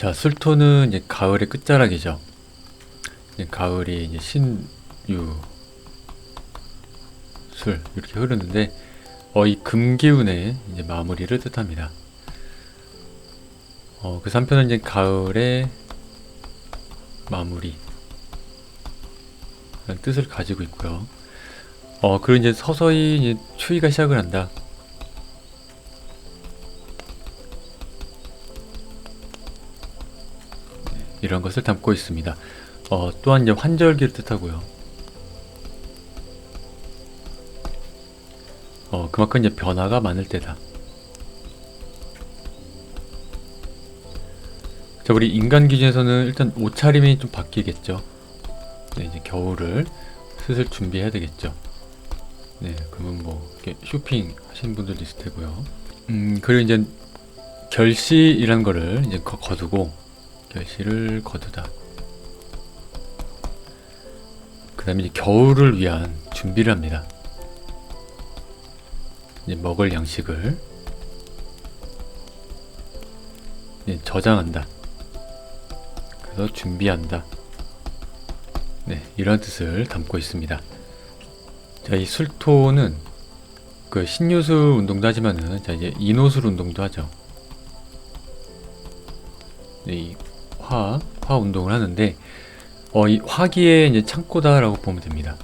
자, 술토는 이제 가을의 끝자락이죠. 이제 가을이 이제 신유, 술 이렇게 흐르는데, 이 금기운의 이제 마무리를 뜻합니다. 그래서 한편은 이제 가을의 마무리 라는 뜻을 가지고 있고요. 그리고 이제 서서히 이제 추위가 시작을 한다. 이런 것을 담고 있습니다. 또한 이제 환절기를 뜻하고요. 그만큼 이제 변화가 많을 때다. 자, 우리 인간 기준에서는 일단 옷차림이 좀 바뀌겠죠. 네, 이제 겨울을 슬슬 준비해야 되겠죠. 네, 그러면 뭐 이렇게 쇼핑 하시는 분들도 있을 테고요. 그리고 이제 결실이라는 거를 이제 거두고, 결실을 거두다. 그 다음에 이제 겨울을 위한 준비를 합니다. 이제 먹을 양식을 이제 저장한다. 그래서 준비한다. 네, 이런 뜻을 담고 있습니다. 자, 이 술토는 그 신유술 운동도 하지만은, 자, 이제 인호술 운동도 하죠. 네, 이 화 운동을 하는데, 이 화기의 이제 창고다라고 보면 됩니다.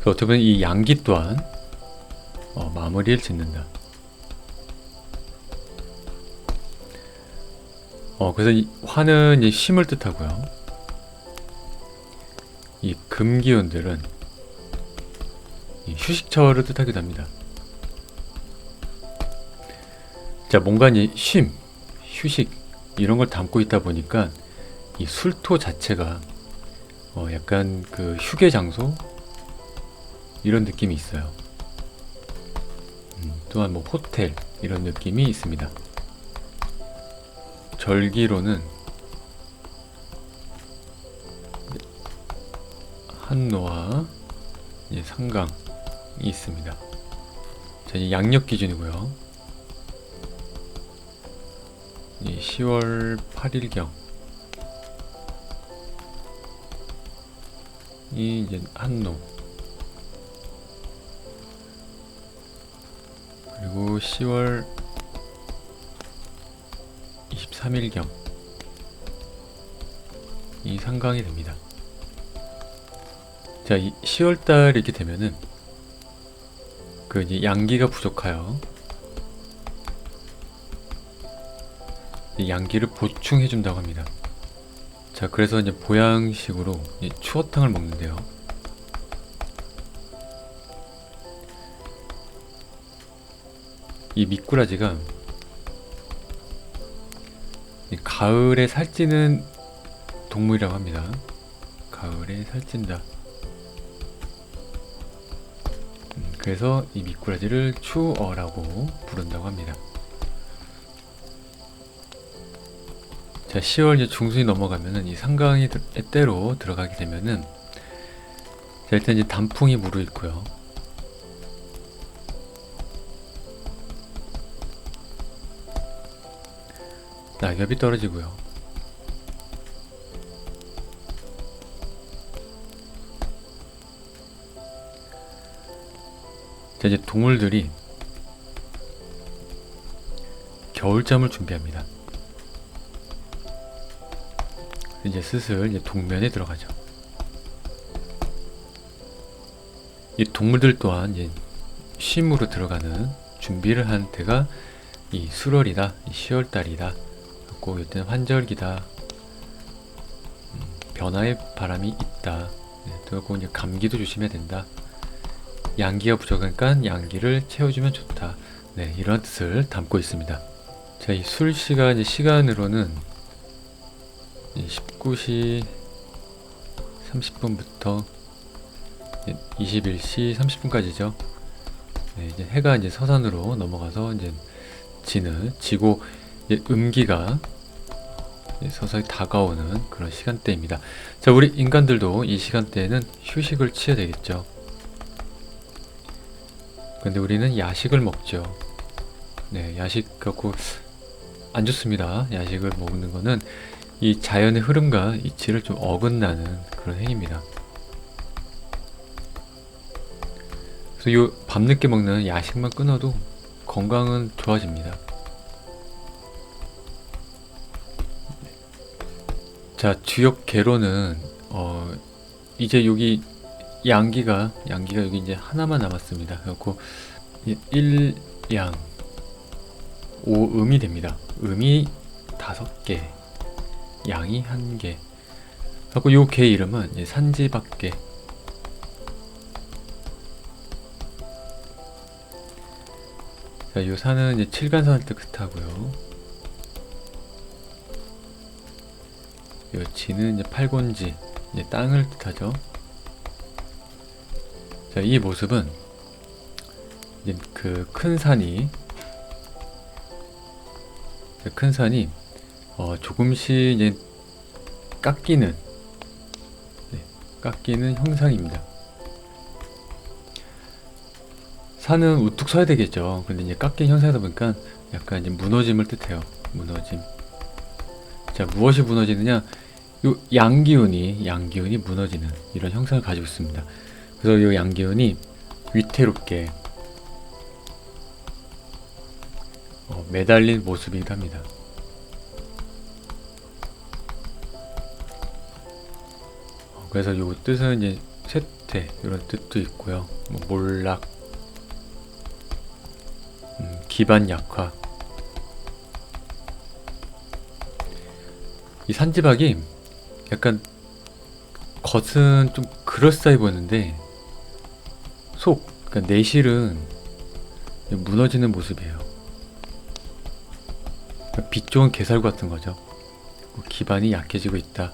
그 어떻게 보면 이 양기 또한 마무리를 짓는다. 그래서 이 화는 이제 쉼을 뜻하고요. 이 금기운들은 이 휴식처를 뜻하기도 합니다. 자, 뭔가 이제 쉼, 휴식 이런 걸 담고 있다 보니까 이 술토 자체가 약간 그 휴게 장소 이런 느낌이 있어요. 또한 뭐 호텔 이런 느낌이 있습니다. 절기로는 한노와 상강이 있습니다. 자, 이 양력 기준이고요. 10월 8일경 이 이제 한노, 그리고 10월 23일경 이 상강이 됩니다. 자, 이 10월달 이렇게 되면은 그 이제 양기가 부족하여 이 양기를 보충해 준다고 합니다. 자, 그래서 이제 보양식으로 이 추어탕을 먹는데요. 이 미꾸라지가 이 가을에 살찌는 동물이라고 합니다. 가을에 살찐다. 그래서 이 미꾸라지를 추어라고 부른다고 합니다. 자, 10월 이제 중순이 넘어가면은 이 상강이 때로 들어가게 되면은, 자, 일단 이제 단풍이 무르익고요. 낙엽이 떨어지고요. 자, 이제 동물들이 겨울잠을 준비합니다. 이제 슬슬 이제 동면에 들어가죠. 이 동물들 또한 이제 쉼으로 들어가는 준비를 한 때가 이 수월이다, 이 10월달이다. 그리고 이때는 환절기다. 변화의 바람이 있다. 그리고 이제 감기도 조심해야 된다. 양기가 부족하니까 양기를 채워주면 좋다. 네, 이런 뜻을 담고 있습니다. 자, 이 술시가 이제 시간으로는 19시 30분부터 21시 30분까지죠. 네, 이제 해가 이제 서산으로 넘어가서 이제 지고 이제 음기가 서서히 다가오는 그런 시간대입니다. 자, 우리 인간들도 이 시간대에는 휴식을 취해야 되겠죠. 근데 우리는 야식을 먹죠. 네, 야식 갖고 안 좋습니다. 야식을 먹는 거는 이 자연의 흐름과 이치를 좀 어긋나는 그런 행위입니다. 그래서 요 밤늦게 먹는 야식만 끊어도 건강은 좋아집니다. 자, 주역 개로는 이제 여기 양기가 여기 이제 하나만 남았습니다. 그래갖고 1양 5음이 됩니다. 음이 5개, 양이 1개. 그래갖고 요 개 이름은 이제 산지박개. 자, 요 산은 이제 칠간산을 뜻하고요. 요 지는 이제 팔곤지, 이제 땅을 뜻하죠. 자, 이 모습은 이제 그 큰 산이 조금씩 이제 깎이는 형상입니다. 산은 우뚝 서야 되겠죠. 근데 이제 깎인 형상이다 보니까 약간 이제 무너짐을 뜻해요. 무너짐. 자, 무엇이 무너지느냐? 요 양기운이 무너지는 이런 형상을 가지고 있습니다. 그래서 요 양기운이 위태롭게 매달린 모습이기도 합니다. 그래서 요 뜻은 이제 쇠퇴 이런 뜻도 있고요. 뭐 몰락, 기반 약화. 이 산지박이 약간 겉은 좀 그럴싸해 보이는데 그러니까 내실은 무너지는 모습이에요. 그러니까 빛 좋은 개살 같은 거죠. 기반이 약해지고 있다.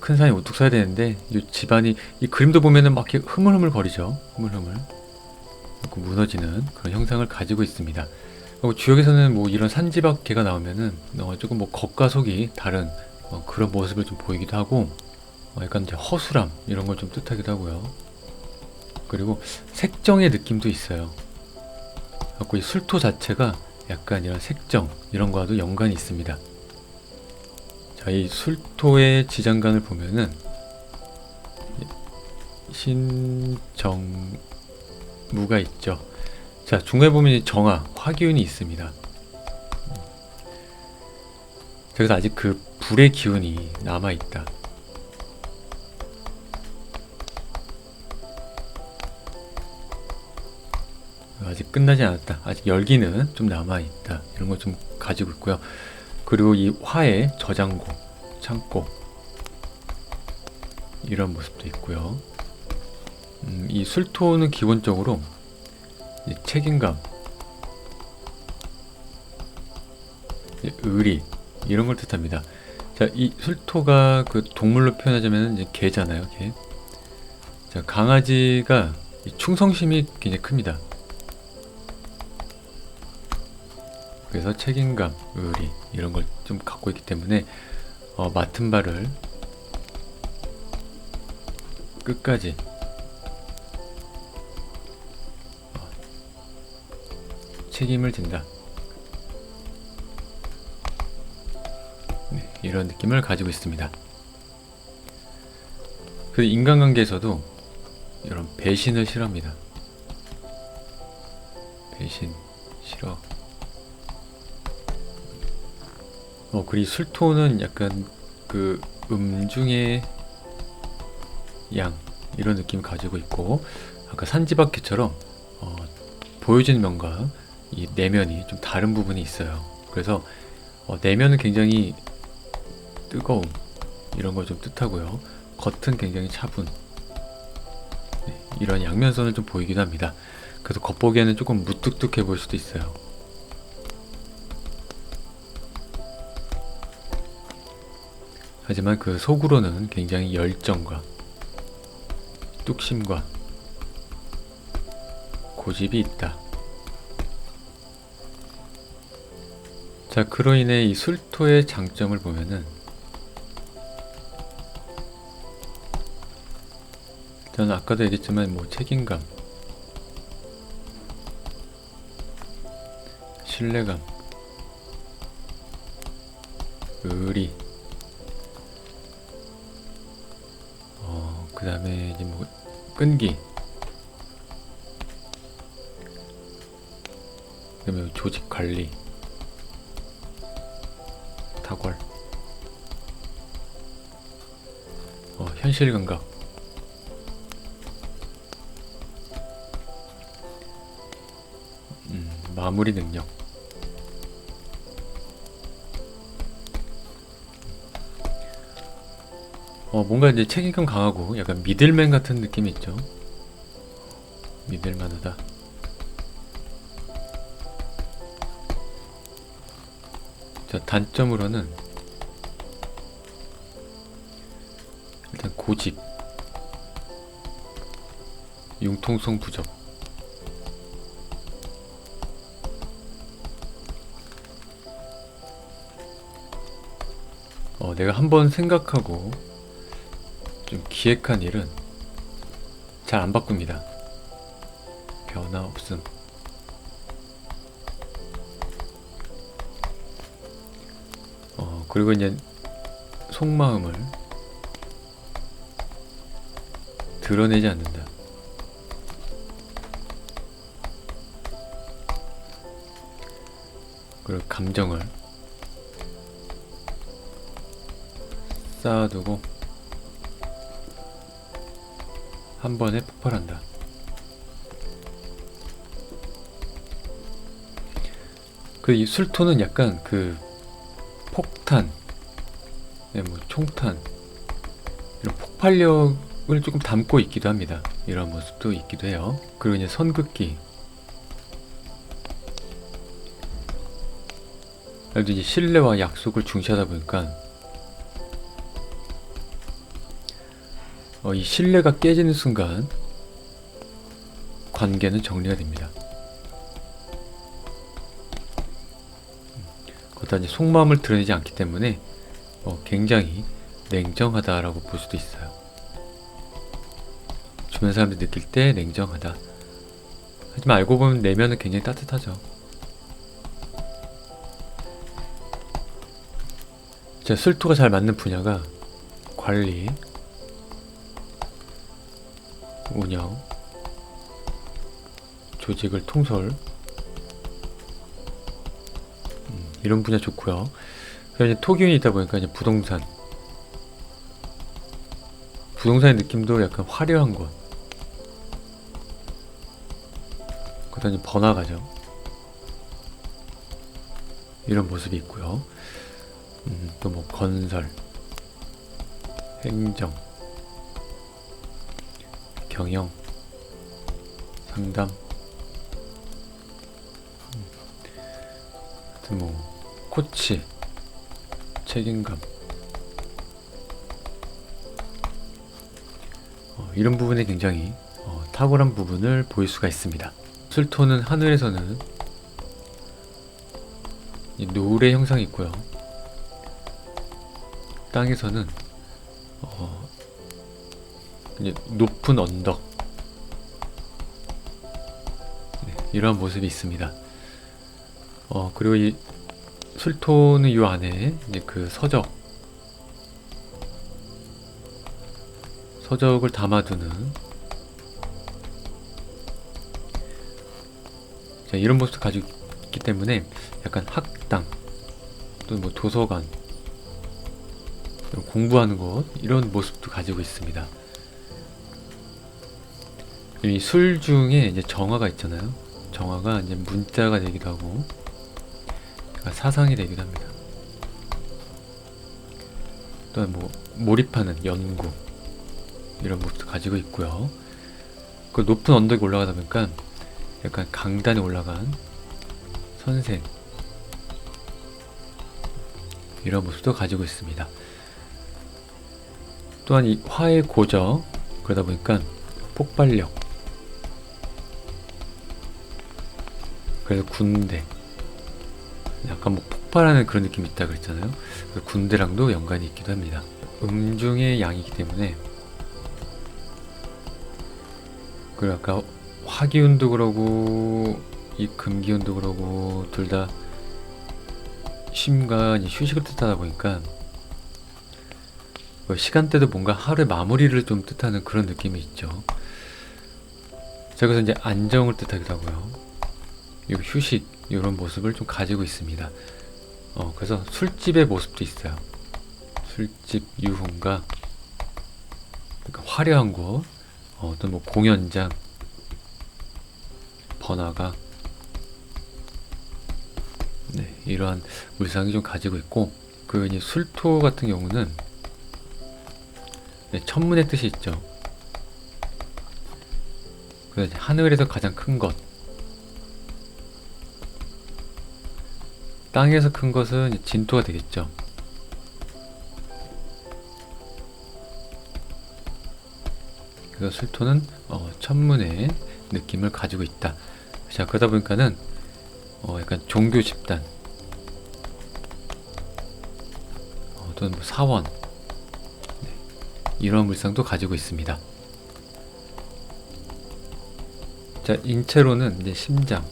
큰 산이 우뚝 서야 되는데 이 집안이 이 그림도 보면은 막 이렇게 흐물흐물 거리죠. 흐물흐물 무너지는 그런 형상을 가지고 있습니다. 그리고 주역에서는 뭐 이런 산지박개가 나오면은 조금 뭐 겉과 속이 다른 그런 모습을 좀 보이기도 하고 약간 이제 허술함 이런 걸 좀 뜻하기도 하고요. 그리고 색정의 느낌도 있어요. 그리고 이 술토 자체가 약간 이런 색정 이런 거와도 연관이 있습니다. 자, 이 술토의 지장간을 보면은 신정무가 있죠. 자, 중간에 보면 이 정화, 화기운이 있습니다. 그래서 아직 그 불의 기운이 남아있다. 아직 끝나지 않았다. 아직 열기는 좀 남아있다. 이런 걸 좀 가지고 있고요. 그리고 이 화의 저장고, 창고 이런 모습도 있고요. 이 술토는 기본적으로 책임감, 의리 이런 걸 뜻합니다. 자, 이 술토가 그 동물로 표현하자면 이제 개잖아요, 개. 자, 강아지가 충성심이 굉장히 큽니다. 그래서 책임감, 의리 이런 걸 좀 갖고 있기 때문에 맡은 바를 끝까지 책임을 진다. 네, 이런 느낌을 가지고 있습니다. 그리고 인간관계에서도 이런 배신을 싫어합니다. 배신 싫어. 그리고 술토는 약간 그 음중의 양 이런 느낌 가지고 있고 아까 산지박개처럼 보여지는 면과 이 내면이 좀 다른 부분이 있어요. 그래서 내면은 굉장히 뜨거움 이런 걸 좀 뜻하고요. 겉은 굉장히 차분. 네, 이런 양면선을 좀 보이기도 합니다. 그래서 겉보기에는 조금 무뚝뚝해 보일 수도 있어요. 하지만 그 속으로는 굉장히 열정과 뚝심과 고집이 있다. 자, 그로 인해 이 술토의 장점을 보면은 저는 아까도 얘기했지만 뭐 책임감 신뢰감, 의리, 그 다음에 이제 뭐 끈기, 그 다음에 조직 관리, 탁월, 현실 감각, 마무리 능력, 뭔가 이제 책임감 강하고 약간 미들맨 같은 느낌이 있죠. 믿을만하다. 자, 단점으로는 일단 고집, 융통성 부족, 내가 한번 생각하고 좀 기획한 일은 잘 안 바꿉니다. 변화 없음. 그리고 이제 속마음을 드러내지 않는다. 그리고 감정을 쌓아두고 한 번에 폭발한다. 이 술토는 약간 폭탄, 네, 뭐 총탄, 이런 폭발력을 조금 담고 있기도 합니다. 이런 모습도 있기도 해요. 그리고 이제 선긋기, 그래도 이제 신뢰와 약속을 중시하다 보니까 이 신뢰가 깨지는 순간 관계는 정리가 됩니다. 거기다 이제 속마음을 드러내지 않기 때문에 굉장히 냉정하다라고 볼 수도 있어요. 주변 사람들이 느낄 때 냉정하다. 하지만 알고 보면 내면은 굉장히 따뜻하죠. 자, 술토가 잘 맞는 분야가 관리, 운영, 조직을 통솔, 이런 분야 좋고요. 그리고 이제 토기운이 있다 보니까 이제 부동산의 느낌도 약간 화려한 곳, 그다음에 번화가죠. 이런 모습이 있고요. 또 뭐 건설, 행정, 경영, 상담, 하여튼 뭐 코치, 책임감, 이런 부분에 굉장히 탁월한 부분을 보일 수가 있습니다. 술토는 하늘에서는 이 노을의 형상이 있고요. 땅에서는 이제 높은 언덕, 네, 이러한 모습이 있습니다. 그리고 이 술토는 이 안에 이제 서적을 담아두는, 자, 이런 모습을 가지고 있기 때문에 약간 학당, 또 뭐 도서관, 공부하는 곳, 이런 모습도 가지고 있습니다. 이 술 중에 이제 정화가 있잖아요. 정화가 이제 문자가 되기도 하고, 그러니까 사상이 되기도 합니다. 또한 뭐 몰입하는 연구, 이런 모습도 가지고 있고요. 그 높은 언덕에 올라가다 보니까 약간 강단에 올라간 선생, 이런 모습도 가지고 있습니다. 또한 이 화의 고저, 그러다 보니까 폭발력, 그래서 군대, 약간 뭐 폭발하는 그런 느낌이 있다 그랬잖아요. 군대랑도 연관이 있기도 합니다. 음중의 양이기 때문에, 그리고 아까 화기운도 그러고 이 금기운도 그러고 둘 다 쉼과 이제 휴식을 뜻하다 보니까 시간대도 뭔가 하루의 마무리를 좀 뜻하는 그런 느낌이 있죠. 자, 그래서 이제 안정을 뜻하기도 하고요. 이 휴식 이런 모습을 좀 가지고 있습니다. 그래서 술집의 모습도 있어요. 술집 유흥가, 그러니까 화려한 곳, 어떤 뭐 공연장, 번화가, 네, 이러한 물상이 좀 가지고 있고, 그 이제 술토 같은 경우는 네, 천문의 뜻이 있죠. 그래서 이제 하늘에서 가장 큰 것, 땅에서 큰 것은 이제 진토가 되겠죠. 그래서 술토는 천문의 느낌을 가지고 있다. 자, 그러다 보니까는 약간 종교 집단, 또는 뭐 사원, 네, 이런 물상도 가지고 있습니다. 자, 인체로는 이제 심장,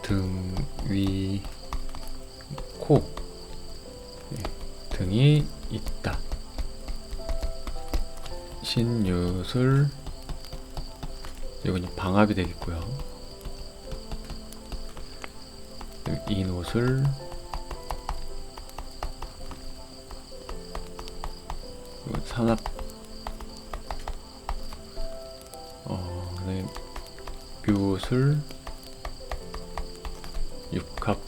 등, 위, 코, 네, 등이 있다. 신유술, 이건 방압이 되겠고요. 인호술, 산압, 묘술, 육합,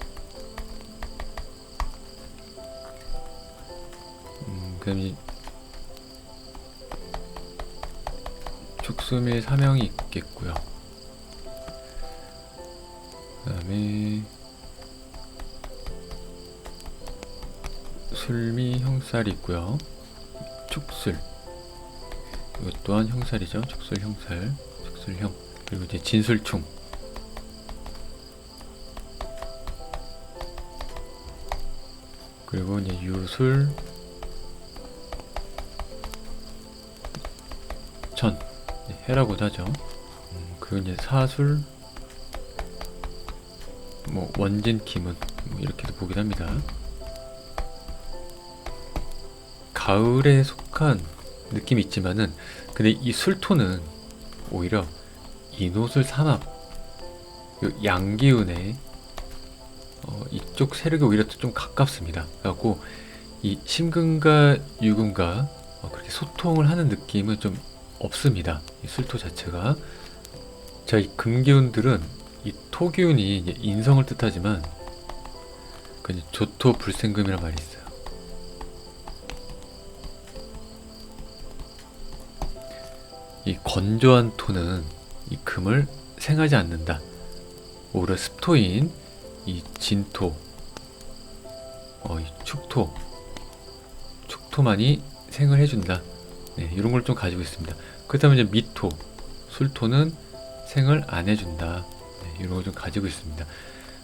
그다음에 죽수밀 사명이 있겠고요. 그다음에 술미 형살이 있고요. 축술, 이것 또한 형살이죠. 축술 형살, 축술형. 그리고 이제 진술충, 그리고 이제 유술, 천, 해라고도 하죠. 그리고 이제 사술, 뭐 원진 기문, 뭐 이렇게도 보기도 합니다. 가을에 속한 느낌이 있지만은, 근데 이 술토는 오히려 인호술 삼합, 양기운의 이쪽 세력이 오히려 좀 가깝습니다. 그래갖고 이 심금과 유금과 그렇게 소통을 하는 느낌은 좀 없습니다. 이 술토 자체가. 자, 이 금기운들은 이 토기운이 이제 인성을 뜻하지만 그 이제 조토 불생금이란 말이 있어요. 이 건조한 토는 이 금을 생하지 않는다. 오히려 습토인 이 진토, 이 축토만이 생을 해준다. 네, 이런 걸 좀 가지고 있습니다. 그 다음에 이제 미토, 술토는 생을 안 해준다. 네, 이런 걸 좀 가지고 있습니다.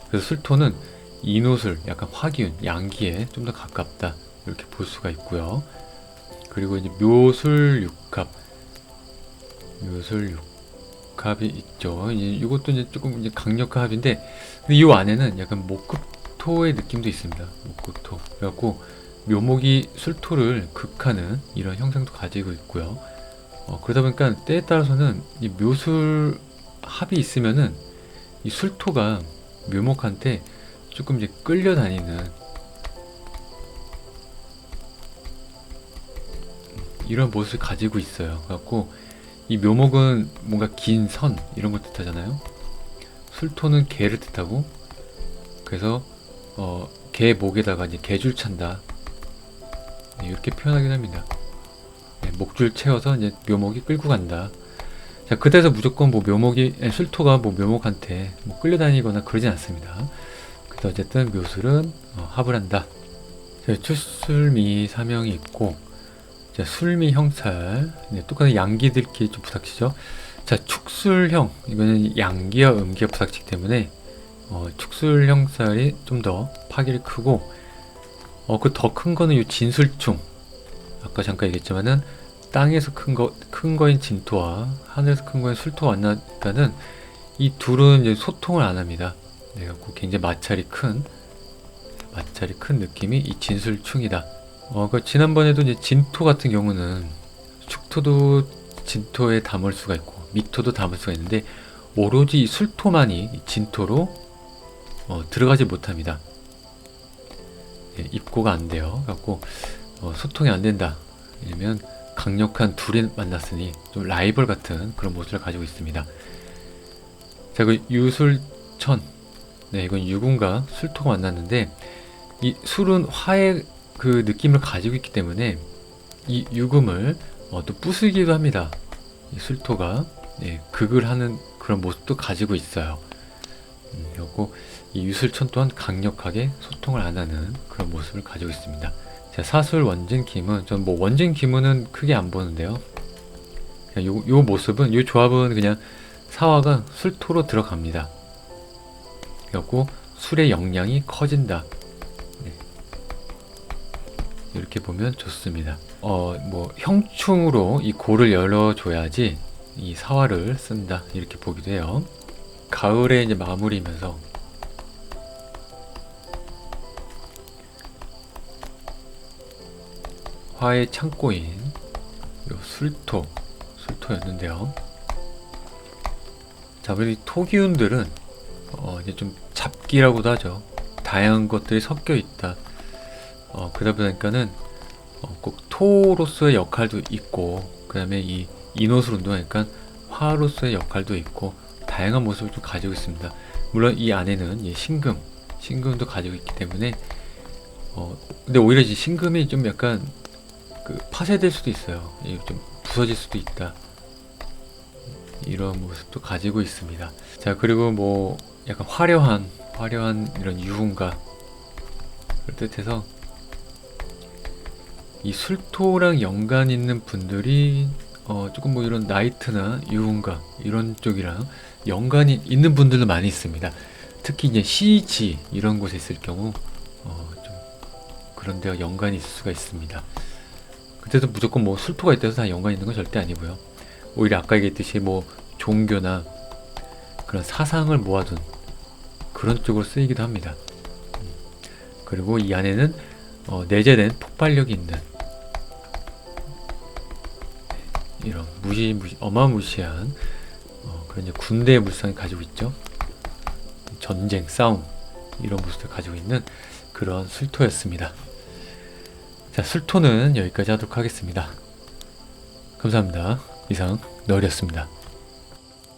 그래서 술토는 인호술, 약간 화기운, 양기에 좀 더 가깝다. 이렇게 볼 수가 있고요. 그리고 이제 묘술육합, 묘술육합이 있죠. 이것도 이제 조금 이제 강력한 합인데, 근데 이 안에는 약간 목극토의 느낌도 있습니다. 목극토. 그래갖고 묘목이 술토를 극하는 이런 형상도 가지고 있고요. 그러다 보니까 때에 따라서는 이 묘술 합이 있으면은 이 술토가 묘목한테 조금 이제 끌려다니는 이런 모습을 가지고 있어요. 그래갖고 이 묘목은 뭔가 긴 선 이런 걸 뜻하잖아요. 술토는 개를 뜻하고, 그래서 개 목에다가 이제 개줄 찬다. 네, 이렇게 표현하긴 합니다. 네, 목줄 채워서 이제 묘목이 끌고 간다. 자, 그때서 무조건 뭐 술토가 뭐 묘목한테 뭐 끌려다니거나 그러진 않습니다. 그래서 어쨌든 묘술은 합을 한다. 자, 출술미 사명이 있고, 자, 술미 형살, 네, 똑같은 양기들끼리 좀 부닥치죠. 자, 축술형, 이거는 양기와 음기가 부닥치기 때문에 축술 형살이 좀 더 파괴를 크고, 그 더 큰 거는 이 진술충, 아까 잠깐 얘기했지만은 땅에서 큰 거인 진토와 하늘에서 큰 거인 술토가 만나니까는 이 둘은 이제 소통을 안 합니다. 네, 그래갖고 굉장히 마찰이 큰 느낌이 이 진술충이다. 그 지난번에도 이제 진토 같은 경우는 축토도 진토에 담을 수가 있고 미토도 담을 수가 있는데 오로지 이 술토만이 이 진토로 들어가지 못합니다. 예, 입고가 안 돼요. 그래갖고 소통이 안 된다. 왜냐면 강력한 둘이 만났으니 좀 라이벌 같은 그런 모습을 가지고 있습니다. 자, 그 유술천. 네, 이건 유군과 술토가 만났는데 이 술은 화의 그 느낌을 가지고 있기 때문에 이 유금을 또 부수기도 합니다. 이 술토가 극을 하는 그런 모습도 가지고 있어요. 그리고 이 유술천 또한 강력하게 소통을 안 하는 그런 모습을 가지고 있습니다. 자, 사술 원진 기문. 전 뭐 원진 기문은 크게 안 보는데요. 그냥 요 모습은, 요 조합은 그냥 사화가 술토로 들어갑니다. 그래갖고 술의 역량이 커진다. 네. 이렇게 보면 좋습니다. 뭐 형충으로 이 고를 열어줘야지 이 사화를 쓴다. 이렇게 보기도 해요. 가을에 이제 마무리면서 화의 창고인 요 술토였는데요. 자, 우리 토기운들은 이제 좀 잡기라고도 하죠. 다양한 것들이 섞여 있다. 그러다 보니까는 꼭 토로서의 역할도 있고, 그 다음에 이 인옷을 운동하니까 화로서의 역할도 있고, 다양한 모습을 좀 가지고 있습니다. 물론 이 안에는 신금도 가지고 있기 때문에 근데 오히려 이제 신금이 좀 약간 파쇄될 수도 있어요. 좀 부서질 수도 있다. 이런 모습도 가지고 있습니다. 자, 그리고 뭐 약간 화려한 이런 유흥가 뜻해서 이 술토랑 연관 있는 분들이 조금 뭐 이런 나이트나 유흥가 이런 쪽이랑 연관이 있는 분들도 많이 있습니다. 특히 이제 시지 이런 곳에 있을 경우 좀 그런 데가 연관이 있을 수가 있습니다. 그때도 무조건 뭐 술토가 있다고 다 연관 있는 건 절대 아니고요. 오히려 아까 얘기했듯이 뭐 종교나 그런 사상을 모아둔 그런 쪽으로 쓰이기도 합니다. 그리고 이 안에는 내재된 폭발력이 있는 이런 어마무시한 그런 이제 군대의 물상을 가지고 있죠. 전쟁, 싸움 이런 모습을 가지고 있는 그런 술토였습니다. 자, 술토는 여기까지 하도록 하겠습니다. 감사합니다. 이상 너울이었습니다.